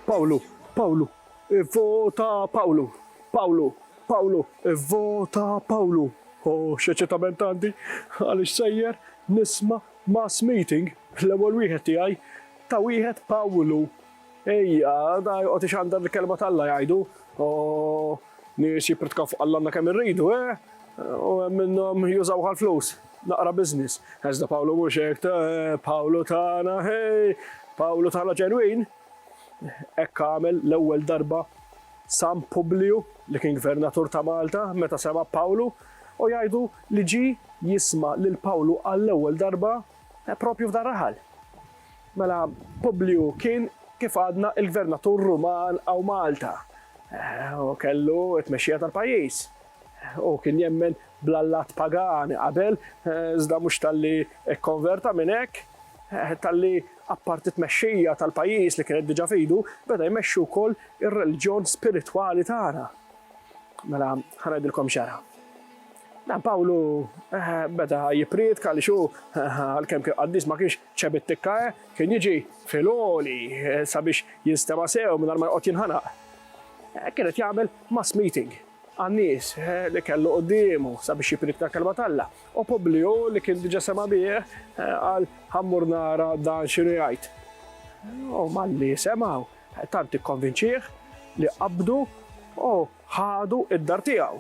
Pawlu, Pawlu, vota Pawlu, Pawlu, Pawlu, vota Pawlu. Oh, xeċitament għandi, għalix sejjer nisma mass meeting l-ewwel wieħed tiegħi ta' wieħed Pawlu. Ejja, da jqgħod ixandar l-kelma tal-Alla jgħidu. Oh, nies jipritkaw fuq Alla kemm irridu, U minnhom jużaw għall-flus, naqra business. Iżda Pawlu mhux hekk, Pawlu tagħna, hej, Pawlu tagħna ġenwin. Hekk għamel l-ewwel darba San Publiu li kien gvernatur ta' Malta meta sema Pawlu u jgħidu li ġi jisma' lil Pawlu għall-ewwel darba propju f'dan raħal. Mela Publiu kien kif għadna il-gvernatur Ruman għaw Malta. U kellu t-mexxija tal-pajjiż. U kien jemmen blallat pagani qabel, iżda mhux tal-li kkonverta minn hekk, tal-li apparti t-mexxija tal-pajjiż li kienet diġà fidu, beda jmexxu wkoll ir-reliġjon spiritwali tagħna. Mela ħanajdilkom xara. Pawlu beda jipriedka li xu għalkemm kien qaddis ma kienx ċebit tikka, kien jiġi filoli sabiex jinstema' sew mingħajr ma jqgħod jinħanaq. Kienet jagħmel mass meeting għan-nies li kellu qudiemu sabiex jipriedka kelma tal-Alla. U Publiu li kien diġà sema' bih għal ħammur nara dan x'inhu jgħid. U malli semgħu tant ikkonvinċih li qabdu u ħadu id-dar tiegħu.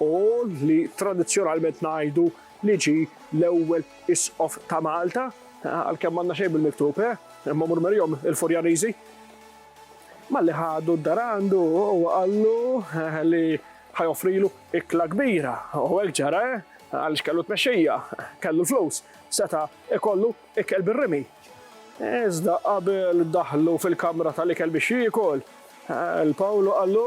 U li tradizzjonalment ngħidu li ġi l-ewwel isqof ta' Malta, għalkemm m'għandna xejn bil-miktub, imma murmerjhom il-Furjaniżi. Malli ħadu d-dar għandu u qallu li ħajoffrilu ikla kbira. U hekk ġara, għaliex kellu tmexxija, kellu flus, seta' ikollu ikel bir-rimi. Iżda qabel daħlu fil-kamra tal-ikel biex jiekol, il-Pawlu qallu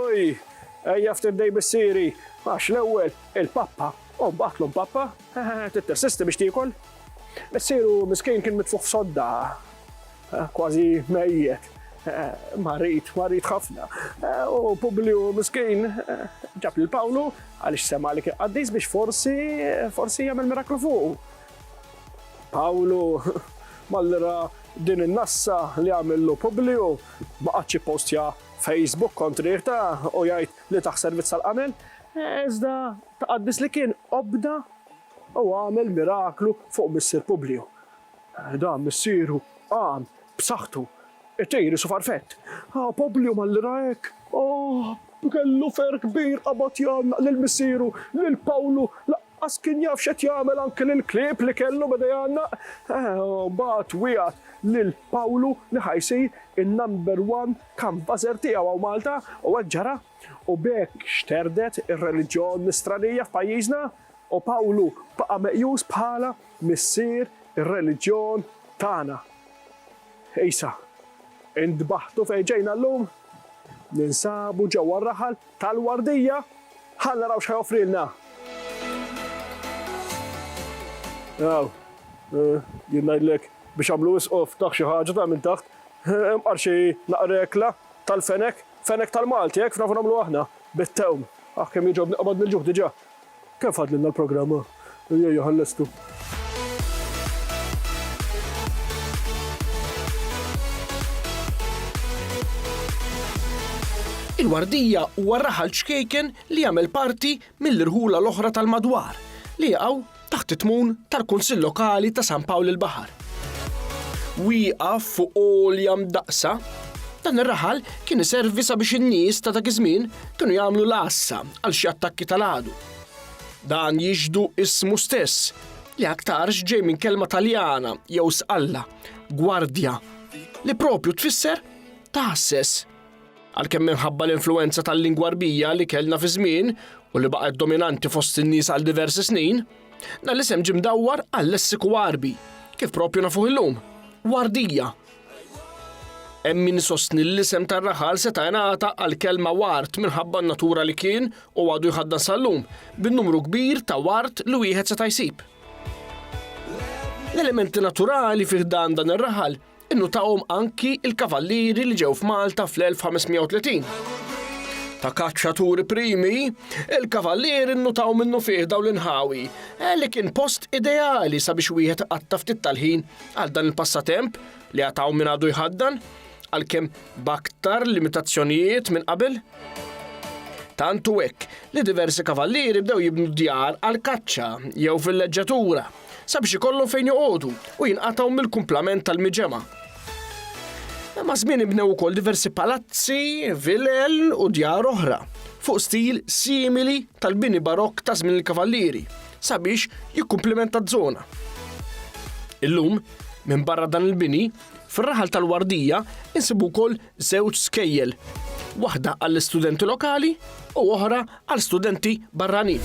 ejja ftit dej bis-sieri, għax l-ewwel il-pappa u mbagħad l-pappa tittersisti biex tiekol. Missieru miskien kien mitfuħ f'sodda, kważi mejjed. Marit ħafna. U Publiu miskin ġab lil Pawlu għaliex sema li kien qaddis biex forsi jagħmel miraklu fuq. Pawlu mallra din in-nassa li għamillu Publiu ma qadx jippostja Facebook kontrih u jgħid li taħ servizz tal-qamel, iżda taqaddis li kien obda u għamel miraklu fuq missier Publiu. Dan missieru għam b'saħħtu it-tejri su farfett. Publiu mallira hekk. Kellu fer kbir qabad jagħmel lill-missieru, lil Pawlu, laqqas kien jaf x'qed jagħmel anke lill-klieb li kellu beda jagħmel. Mbagħad wieħed lil Pawlu li ħajsir in-number 1 kanvaser tiegħu għaw Malta u hekk ġara. U bekk xterdet ir-reliġjon nisranija f'pajjiżna u Pawlu baqa' meqjus bħala missier ir-reliġjon tagħna. Ejsa, indbaħtu fejn ġejna llum, ninsabu ġewwa r-raħal tal-Wardija, ħa naraw x'ħajoffrilna. Jien ngħidlek biex għamlu isqof taħt xi ħaġa ta' minn taħt, imqar xi naqrekla tal-fenek, fenek tal-Malti hekk nafu nagħmlu aħna bit-tewm. Kemm jiġobni qabad mill-ġuħ diġà. Kemm fadlilna l-programma? Ejja ħallestu. Il-Wardija huwa raħal ċkejken li jagħmel parti mill-irħula l-oħra tal-madwar li jaqgħu taħt it-tmun tal-Kunsill Lokali ta' San Pawl il-Baħar. Wieqaf fuq għolja mdaqsa, dan ir-raħal kien iservi sabiex in-nies ta' dak iż-żmien kienu jagħmlu l-għassa għal xi attakki tal-għadu. Dan jiġdu ismu stess li aktarx ġej minn kelma Taljana jew sqalla, gwardja, li propju tfisser taħsses. Għalkemm minħabba l-influenza tal-lingwa Arbija li kellna fi żmien u li baqgħet dominanti fost in-nies għal diversi snin, dan l-isem ġie mdawwar għall-lessiku Arbi, kif propju nafuh illum, Wardija. Hemm min isostni l-isem tar-raħal seta' jingħata għall-kelma wart minħabba n-natura li kien u għadu jħaddan sal-lum bin-numru kbir ta' wart li wieħed seta' jsib. L-elementi naturali fih dan ir-raħal innutawhom anki il-kavallieri li ġew f'Malta fl-1530. Ta' kaċċaturi primi, il-kavallieri nnutaw minnu fih dawn l-inħawi, li kien post ideali sabiex wieħed qatta ftit tal-ħin għal dan il-passatemp li għataw min għadu jħaddan, għalkemm b'aktar limitazzjonijiet minn qabel. Tantu hekk li diversi kavallieri bdew jibnu djar għal kaċċa jew fil-leġġatura sabiex ikollhom fejn joqogħdu u jinqatgħu mill-kumplament tal-miġema. Ma' żmien ibnew ukoll diversi palazzi, vilel u djar oħra fuq stil simili tal-bini barokk ta' żmien il-kavallieri sabiex jikkumplimenta ż-żona. Illum, minn barra dan il-bini, fir-raħal tal-Wardija insibu wkoll żewġ skejjel, waħda għall-istudenti lokali u oħra għall-studenti barranin.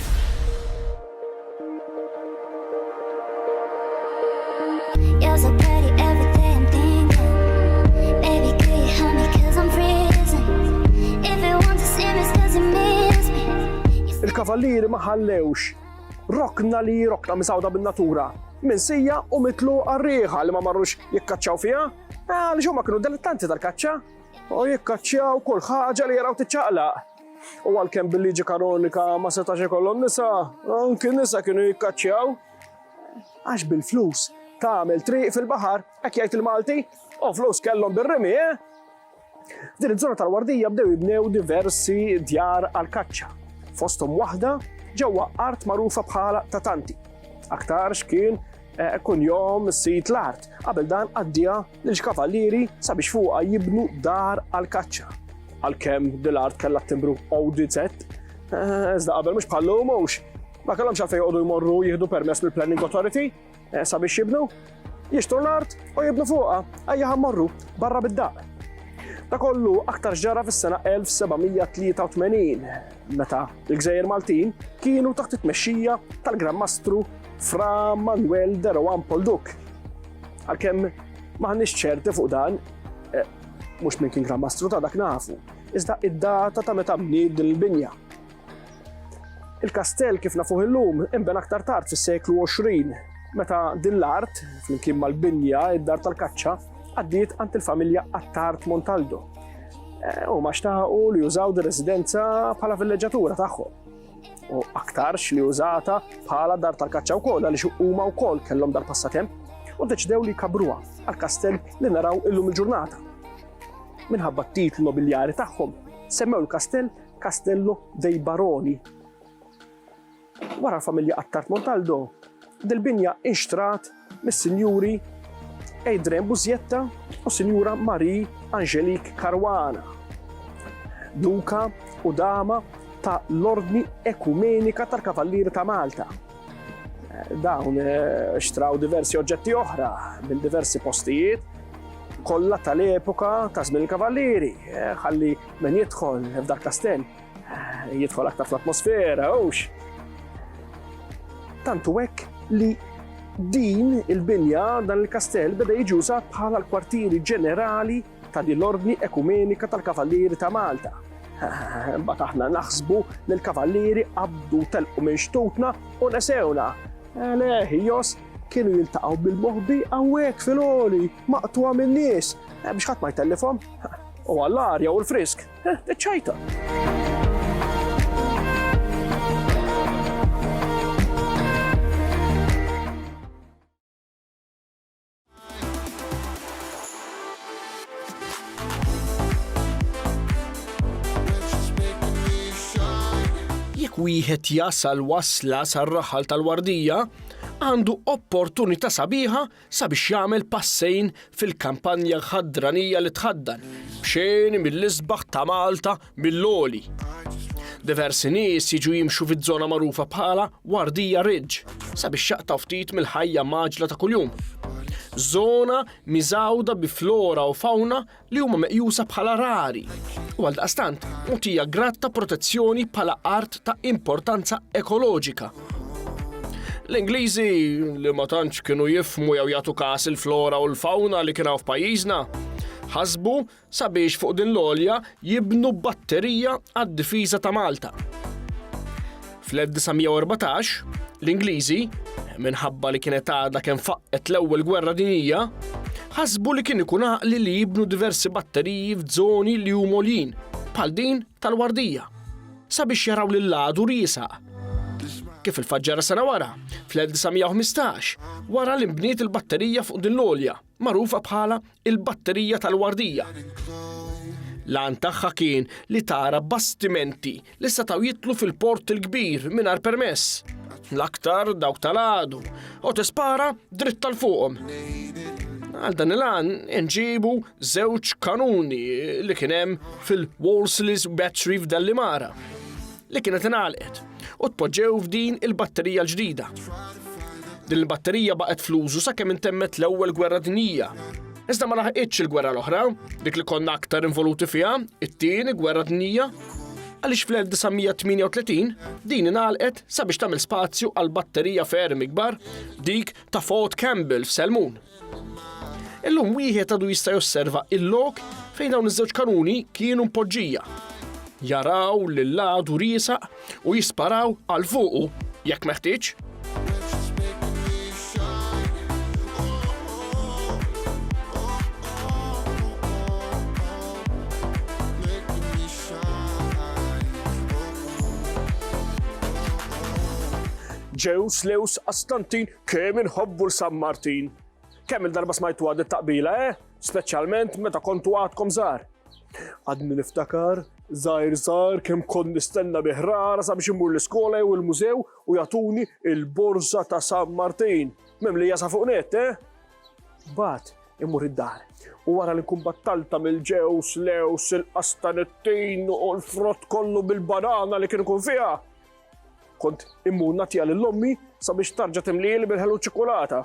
You're so pretty every day I'm thinking. Baby, could you help me 'cause I'm freezing. If you want to see me, it's 'cause you miss me. Il-kavallieri ma ħallewx. Rokna misawda bin-natura. Minsija u mitlu għarriħa li ma marrux jikkaċċaw fiha. Li xo ma kienu dilettanti tal-kaċċa. U jikkaċċaw kull ħaġa li jaraw tiċċaqlaq. U għalkemm bil-liġi kanonika ma setax ikollhom nisa, anki nisa kienu jikkaċċjaw. Għax bil-flus tagħmel triq fil-baħar hekk jgħid il-Malti, u flus kellhom bir-remi, Din iż-żona tal-Wardija bdew jibnew diversi djar għall-kaċċa. Fosthom waħda ġewwa art magħrufa bħala Tatanti. Aktarx kien kun jom sit l-art. Qabel dan għaddija lill-kavallieri sabiex fuqha jibnu dar għall-kaċċa. Għalkemm dil-art kellha timbru ODZ, iżda qabel mhux bħallhom mhux. Ma kellhomx għalfejn joqogħdu jmorru jieħdu permess mill-Planning Authority sabiex jibnu. Jixtru l-art u jibnu fuqha, ejja ħammorru barra bid-daq. Da kollu aktar ġara fis-sena 1783, meta l-Gżejjer Maltin kienu taħt it-tmexxija tal-Gran Mastru Fra Manuel de Rohan Polduc. Għalkemm m'aħniex ċerti fuq dan, mhux min kien Gran Mastru ta' dak nafu, iżda id-data ta' meta bniet din il-binja. Il-kastell kif nafuh illum inben aktar tard fis-seklu 20, meta din l-art, flimkien mal-binja id-dar tal-kaċċa, għaddiet għand il-familja Attard Montaldo. U ma xtaqu li jużaw di residenza bħala villeġġatura tagħhom. U aktarx li użata bħala dar tal-kaċċa wkoll għaliex huma wkoll kellhom dar passatemp u deċidew li jkabruha għall-kastell li naraw illum il-ġurnata. Minħabba t-titlu nobiljari tagħhom semmew il-kastell Castello dei Baroni. Wara l-familja Attard Montaldo, dil-binja inxtrat mis-Sinjuri Adrien Buzietta u Sinjura Marie Angelique Caruana, duka u dama ta' l-Ordni Ekumenika tal-Kavallieri ta' Malta. Dawn xtraw diversi oġġetti oħra minn diversi postijiet, kollha tal-epoka ta' żmien il-kavallieri, ħalli min jidħol f'dak kastell jidħol aktar fl-atmosfera, Tantu hekk li din il-binja dan il-kastell beda jiġi użat bħala l-kwartieri ġenerali ta' din l-Ordni Ekumenika tal-Kavallieri ta' Malta. Mbagħad aħna naħsbu li l-kavallieri qabdu telqu minn xtutna u nesewna. Ħijos kienu jiltaqgħu bil-moħbi hawnhekk fil-għoli maqtwa min-nies biex ħadd ma jtellifhom. U għall-arja u l-frisk, ċajta. Wieħed jasal wasla sar-raħal tal-Wardija għandu opportunità sabiħa sabiex jagħmel passejn fil-kampanja ħadranija li tħaddan b'xejn mill-isbaħ ta' Malta mill-għoli. Diversi nies jiġu jimxu fiż-żona magħrufa bħala Wardija Ridge sabiex jaqtaw ftit mill-ħajja maġla ta' kuljum. Żona miżawda bi flora u fawna li huma meqjusa bħala rari u għaldaqstant mutija gratta protezzjoni bħala art ta' importanza ekoloġika. L-Ingliżi li ma tantx kienu jifhmu jew jagħtu każ il-flora u l-fawna li kienu f'pajjiżna ħasbu sabiex fuq din l-għolja jibnu batterija għad-difiża ta' Malta. Fl-1914 l-Ingliżi, minħabba li kienet għadha kemm faqqet l-ewwel gwerra dinjija, ħasbu li kien ikun għaqli li jibnu diversi batteriji f'żoni li huma għoljin bħal din tal-Wardija sabiex jaraw lil għadu riesaq. Kif il-faġġara sena wara, fl-1915, wara li mbniet il-batterija fuq din l-għolja magħrufa bħala il-batterija tal-Wardija. L-għan tagħha kien li tara bastimenti li setgħu jitlu fil-port il-kbir mingħajr permess, l-aktar dawk tal-għadu, u tispara dritt tal-fuqhom. Għal dan il-għan nġibu żewġ kanuni li kien hemm fil-Wolseley's Battery f'Dallimara li kienet ingħalqet u tpoġġew f'din il-batterija l-ġdida. Din il-batterija baqgħet fl-użu sakemm intemmet l-ewwel gwerra dinjija. Iżda ma laħqitx il-gwerra l-oħra, dik li konna aktar involuti fiha, it-tieni gwerra dinjija, għaliex fl-1938 din ingħalqet sabiex tagħmel spazju għal batterija ferm ikbar dik ta' Fort Campbell f'Selmun. Illum wieħed għadu jista' josserva il-lok fejn dawn iż-żewġ kanuni kienu mpoġġija. Jaraw lill-għadu riesaq u jisparaw għal fuqu jekk meħtieġ. Ġews Lews Astantin kemm inħobbu l-San Martin. Kemm il-darba smajtu għad it-taqbila, speċjalment meta kontu għadkom żgħar. Għadni niftakar, żgħar kemm kont nistenna biħrara sabiex immur l-iskola u l-mużew u jagħtuni il-borża ta' San Martin. Mimlija sa fuq nett, Bat immur id-dar. U wara li nkun battalta mill-Ġews Lews il-Astantin u l-frott kollu bil-banana li kien ikun fiha. Kont immur nagħtiha lill-ommi sabiex tarġa' timlieli bil-ħelu ċokolata.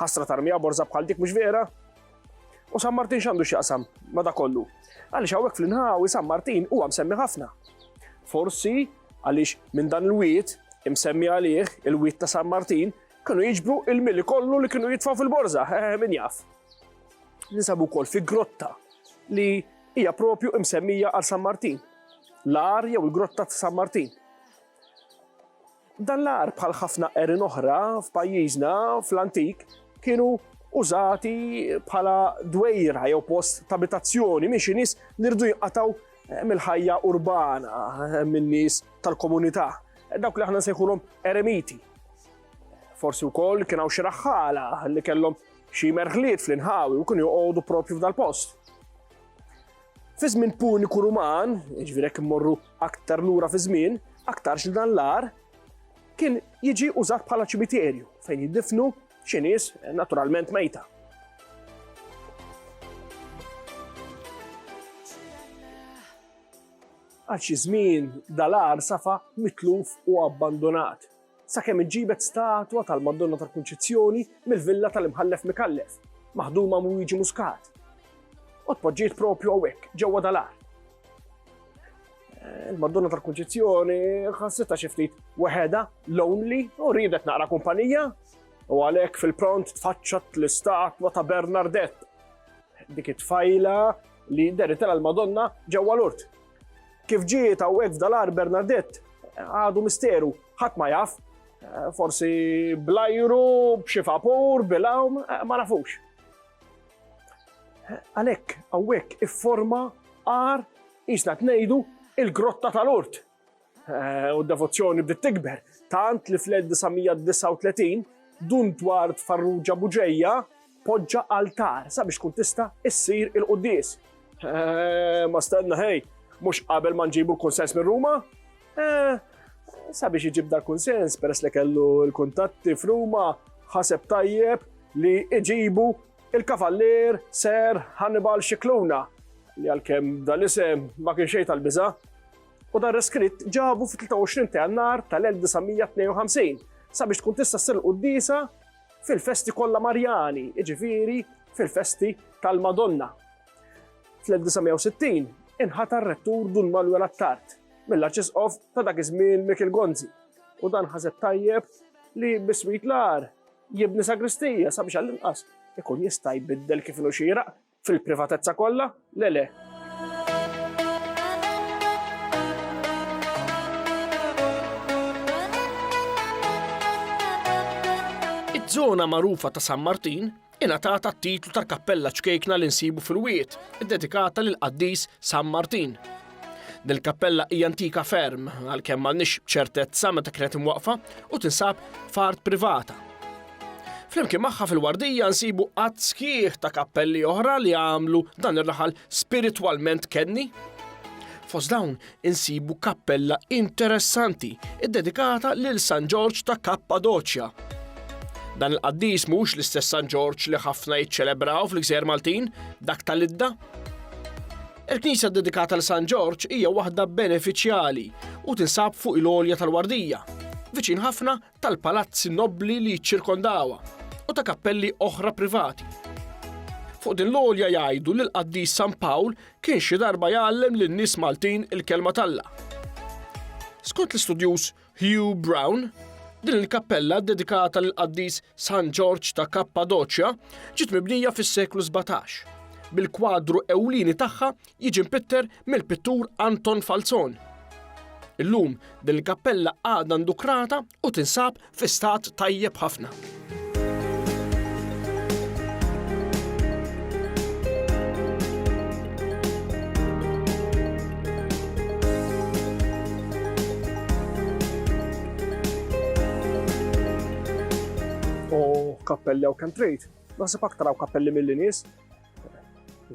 Ħasra tarmija borża bħal dik mhux vera. U San Martin x'għandu x'jaqsam ma' da kollu. Għaliex hawnhekk fl-inħawi San Martin huwa msemmi ħafna. Forsi għaliex minn dan il-wied imsemmi għalih il-wied ta' San Martin kienu jiġbru il-milli kollu li kienu jitfgħu fil-borża, min jaf. Ninsabu wkoll fi grotta li hija propju imsemmija għal San Martin. L-ar jew il-grotta ta' San Martin. Dan l-ar bħal ħafna erin oħra f'pajjiżna fl-antik kienu użati bħala dwejra jew post ta' abitazzjoni minn xi nies li rdu jinqatgħu mill-ħajja urbana min-nies tal-komunità. Dawk li aħna nsejħulhom eremiti. Forsi wkoll kien hawn xi raħħala li kellhom xi merħliet fl-inħawi u kienu joqogħdu proprju f'dal post. Fi żmien puniku Ruman, jiġifieri hekk immorru aktar lura fi żmien, aktar xil dan l-ar kien jiġi użat bħala ċimiterju fejn jiddifnu xi nies naturalment mejta. Għal xi żmien dal-ar safa mitluf u abbandonat. Sakemm inġibet statwa tal-Madonna tal-Kunċizzjoni mill-villa tal-Imħallef Mikallef, maħduma Luigi Muscat. U tpoġġiet propju hawnhekk ġewwa dal-ar. Il-Madonna tal-Kunċizzjoni ħassitha xi ftit waħedha, lonely, u riedet naqra kumpanija, u għalhekk fil-pront tfaċċat l-istatwa ta' Bernardett. Dik it-tfajla li deritela l-Madonna ġewwa l-urt. Kif ġiet hawnhekk f'dal-ar Bernardett għadu misteru, ħadd ma jaf, forsi blajru, b'xi vapur, bil-hawn, ma nafux. Għalhekk hawnhekk ifforma għar isna tnejdu il-grotta tal-urt. U d-devozzjoni bdiet tikber, tant li fl-1939 Duntward Farrugia Buġejja poġġa altar sabiex tkun tista' issir il-quddies. Ma stenna hej, mhux qabel ma nġibu l-kunsens minn Ruma? Sabiex iġib dal-kunsens peress li kellu l-kuntatti f'Ruma ħaseb tajjeb li iġibu il-kavallier Ser Hannibal Scicluna li għalkemm dal-isem ma kien xejn tal-biża'. U dan reskritt ġabu fit-23 ta' Jannar tal-1952 sabiex tkun tista' ssir l-quddiesa fil-festi kollha Marjani, jiġifieri fil-festi tal-Madonna. Fl-1960 inħatar rettur Dun Manuel Attard mill-Arċisqof ta' dak iż-żmien Mikil Gonzi u dan ħaseb tajjeb li biswit l-ar jibni sagristija sabiex għall-inqas ikun jista' jbiddel kif inhu xieraq fil-privatezza kollha, le. Iż-żona magħrufa ta' San Martin ingħatata t-titlu tal-kappella ċkejkna li nsibu fil-wied, iddedikata lil qaddis San Martin. Din il-kappella hija antika ferm għalkemm m'għandniex ċertezza meta kienet imwaqfa u tinsab f'art privata. Flimkien magħha fil-wardija nsibu qatt sħiħ ta' kappelli oħra li għamlu dan ir-raħal spiritwalment kenni. Fost dawn insibu kappella interessanti iddedikata lil San George ta' Kappadoċja. Dan il-qaddis mhux l-istess San George li ħafna jiċċelebraw fl-Gżejjer Maltin, dak tal-Idda. Il-Knisja dedikata l San George hija waħda benefiċjali u tinsab fuq il-għolja tal-Wardija, viċin ħafna tal-palazzi nobbli li jiċċirkondawha u ta' kappelli oħra privati. Fuq din l-għolja jgħidu li l-qaddis San Pawl kien xi darba jgħallem lin-nies Maltin il-kelma tal-Alla. Skont l-istudjuż Hugh Brown, din il-kappella dedikata lill-qaddis San George ta' Kappadoċja ġiet mibnija fis-seklu 17. Bil-kwadru ewlieni tagħha jiġi mpitter mill-pittur Anton Falzon. Illum din il-kappella għadha ndukrata u tinsab fi stat tajjeb ħafna. Kappelli għaw kemm trid. Naħseb aktar għaw kappelli mill-nies.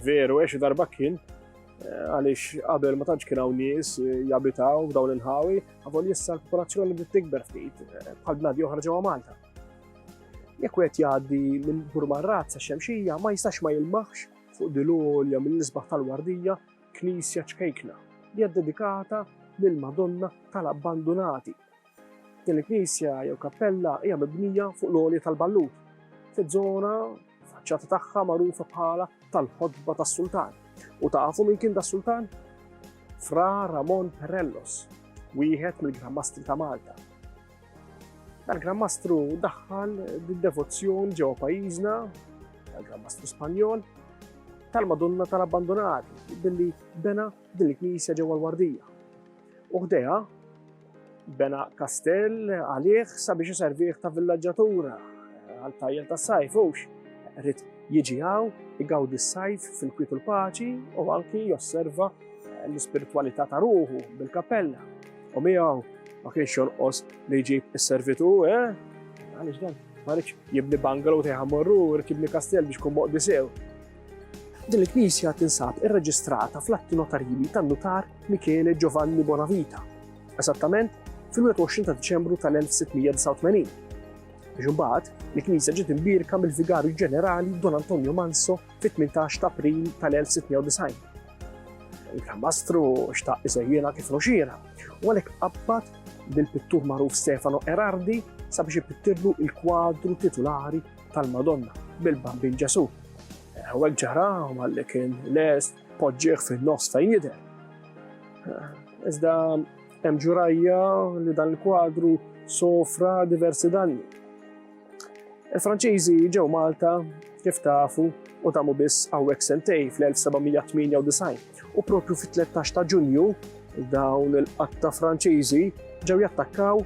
Veru, xi darba kien, għaliex qabel ma tantx kien hawn nies jabitaw f'dawn il-ħawi, għavol issa l-popolazzjoni bdiet tikber ftit bħal bnadi oħra ġewwa Malta. Jekk wieħed jgħaddi minn Burmarrazza xemxija ma jistax ma jilmaħx fuq dilolja mill-isbaħ tal-Wardija Knisja ċkejkna li hija dedikata lill-Madonna tal-Abbandunati. Din il-knisja jew kappella hija mibnija fuq l-għolja tal-Ballut, fiż-żona faċċata tagħha magħrufa bħala tal-ħodba tas-Sultan. U tafu min kien das-Sultan? Fra Ramon Perellos, wieħed mill-Grammastri ta' Malta. Dan il-Grammastru daħħal bid-devozzjoni ġewwa pajjiżna, tal-Grammastru Spanjol, tal-Madonna tal-Abbandonati, billi bena din il-knisja ġewwa l-Wardija. U ħdejha bena kastell għalih sabiex iservih ta' villaġġatura għal tajjel tas-sajf hux. Rrid jiġi hawn igawdi s-sajf fil-kwiet u l-paċi u anki josserva l-ispiritwalità ta' ruħu bil-kappella. U miegħu ma kienx jonqos li jġib is-servitu, għaliex dan ma rridx jibni bungalow tieħ morru, rrid jibni kastell biex kun moqdi sew. Din il-knisja tinsab irreġistrata fl-atti notarili tan-nutar Michele Giovanni Bonavita, esattament fil-21 ta' Diċembru tal-1689. Biex imbagħad l-Knisja ġiet imbierka mill-Vigarju Ġenerali Don Antonio Manso fit-18 ta' April tal-1690. Il-Grammastru xtaq iżejjena kif noxiera u għalhekk qabbad bil-pittur magħruf Stefano Erardi sabiex ipittirlu il-kwadru titolari tal-Madonna bil-Bambin Ġesu. U hekk ġara malli kien lest poġġieh fin-nofs fejn jidher. Iżda hemm ġurajja li dan il-kwadru sofra diversi danni. Il-Franċiżi ġew Malta kif tafu u tamu biss hawnhekk sentej fl-1798 u propju fit-13 ta' Ġunju dawn il-qatta Franċiżi ġew jattakkaw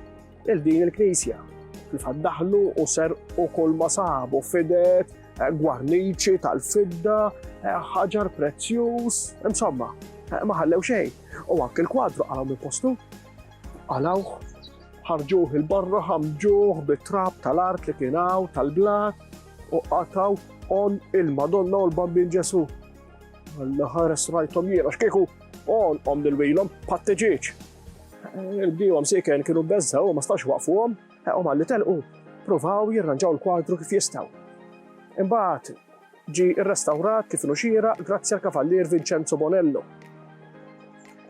il din il-Knisja. Kif daħlu u serqu kull ma sabu fidet, gwarniċi tal-fidda, ħaġar prezzjuż, insomma, ma ħallew xejn. U anke l-kwadru qalaw minn postu, qalawh, ħarġuh il-barra, ħamġuh bit-trab tal-art li kien hawn tal-blat u qataw on il-Madonna u l-Bambin Ġesu. Alla ħares rajthom jiena x'kieku on dilwilhom patteġieġ. Il-bdiewa msieken kienu beżżaw u ma stax waqfuhom, u malli telqu pruvaw jirranġaw il-kwadru kif jistgħu. Imbagħad ġie rrestawrat kif nuxiera grazzi għal kavallier Vincenzo Bonello.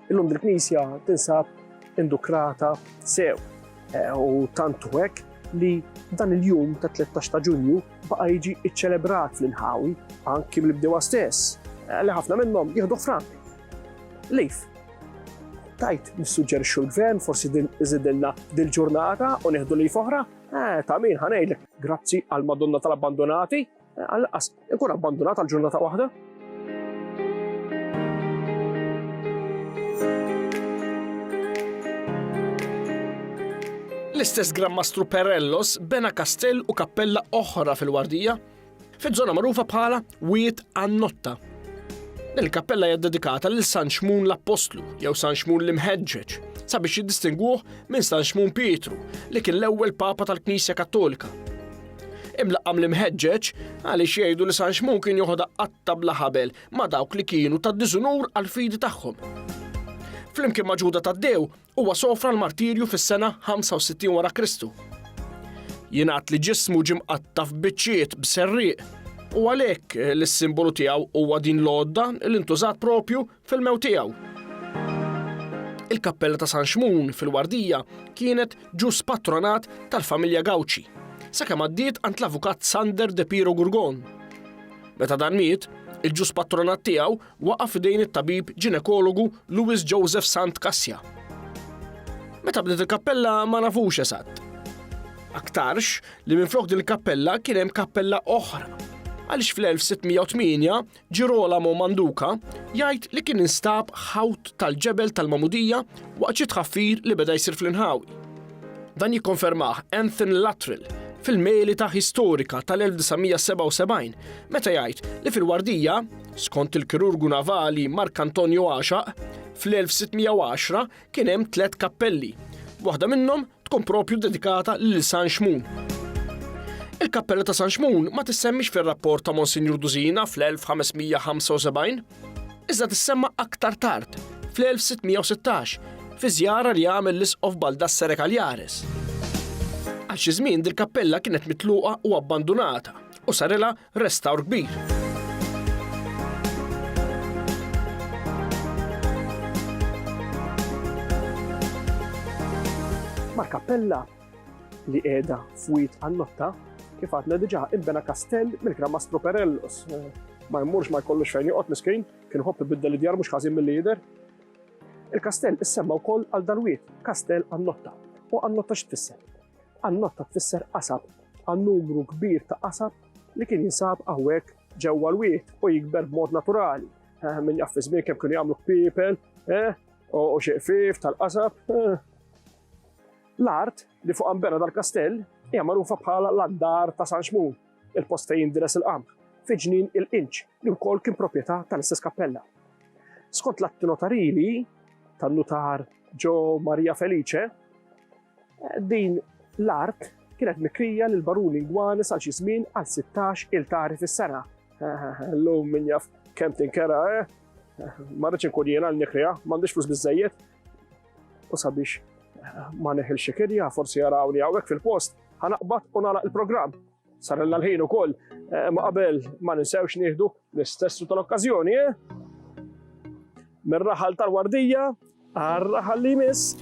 Illum il-Knisja tinsab indukrata sew u tantu hekk li dan il-jum ta' 13 ta' Ġunju baqa' jiġi iċċelebrat fl-inħawi anki mill-bdiewa stess li ħafna minnhom jieħdu frank. Lejf, tajt nissuġġerixxu l-gvern forsi iżidilna dil-ġurnata u nieħdu lejf oħra? Ta' min ħanejdlek grazzi għall Madonna tal-Abbandonati, għal-qas ikun abbandonat għal ġurnata waħda? L-istess Grammastru Perellos bena kastell u kappella oħra fil-Wardija fiż-żona magħrufa bħala Wiet Annotta. Il-kappella hija dedikata lil San Xmun l-Apostlu jew San Xmun l-Imħeġġeġ sabiex jiddistinguh minn San Xmun Pietru li kien l-ewwel Papa tal-Knisja Kattolika. imlaqqam l-imħeġġeġ għaliex jgħidu li San Xmon kien joħodha qatta bla ħabel ma' dawk li kienu tad-diżunur għall-fidi tagħhom. Flimkien ma' Ġuda Taddew huwa sofra l-martirju fis-sena 65 wara Kristu. Jingħad li ġismu ġie mqattaf biċċiet b'serrieq u għalhekk l-simbolu tiegħu huwa din l-għodda li ntużat propju fil-mewt tiegħu. Il-kappella ta' San Xmon fil-Wardija kienet ġus patronat tal-familja Gawċi, sakemm għaddiet għand l-avukat Sander de Piro Gurgon. Meta dan miet, il-ġus patronat tiegħu waqaf f'idejn it-tabib ġinekologu Louis Joseph Sant Kassja. Meta bdiet il-kappella ma nafux eżatt. Aktarx li minflok din il-kappella kien hemm kappella oħra, għaliex fl-1608 Girolamo Manduka jgħid li kien instab ħawt tal-ġebel tal-Mamudija waqt xi tħaffir li beda jsir fl-inħawi. Dan jikkonfermah Anthony Luttrell fil-Melita Historika tal-1977 meta jgħid li fil-Wardija, skont il-kirurgu navali Mark Antonio Għaxaq, fl-1610 kien hemm 3 kappelli, waħda minnhom tkun propju dedikata lil San Xmon. Il-kappella ta' San Xmon ma tissemmix fir-rapport ta' Monsignor Duzina fl-1575, iżda tissemma aktar tard, fl-1616, fi żjara li għamel l-isqof Baldassare Kaljares. Għal xi żmien dil-kappella kienet mitluqa u abbandunata u sarilha restawr kbir. Mal-kappella li qiegħda f'wiet għan-notta kif għadna diġà imbena kastell mill-Gran Mastro Perellus. Ma jmurx ma jkollux fejn joqgħod miskejn, kien ħobb ibiddel id-djar mhux ħażin mill-lider. Il-kastell issemma wkoll għal dalwiet kastell għan-notta. U għan-notta x'tfisser? Għan-notta tfisser qasab, għan numru kbir ta' qasab li kien jinsab hawnhekk ġewwa l-wiet u jikber b'mod naturali. Min jaf fi żmien kemm kienu jagħmlu kpiepel, u xi qfief tal-qasab. L-art li fuq imbena dal-kastell hija magħrufa bħala l-Andar ta' San Xmon, il-post fejn jindires il-qamr, fi ġnien il-Inċ li wkoll kien proprjetà tal-istess kappella. Skont l-atti notarili tan-notar Gio Maria Felice, din l-art kienet mikrija lil baruni Ngwanes għal xi żmien għal 16 iltari fis-sena. Llum min jaf kemm tinkera, ma rridx inkun jiena l-nikrija, m'għandix flus biżżejjed. U sabiex ma neħilx kirja, forsi jarawni hawnhekk fil-post, ħanaqbad u nagħlaq il-programm. Sarilla l-ħin ukoll, ma qabel ma ninsewx nieħdu l-istessu tal-okkażjoni, Mir-raħal tal-Wardija għar-raħal li jmiss.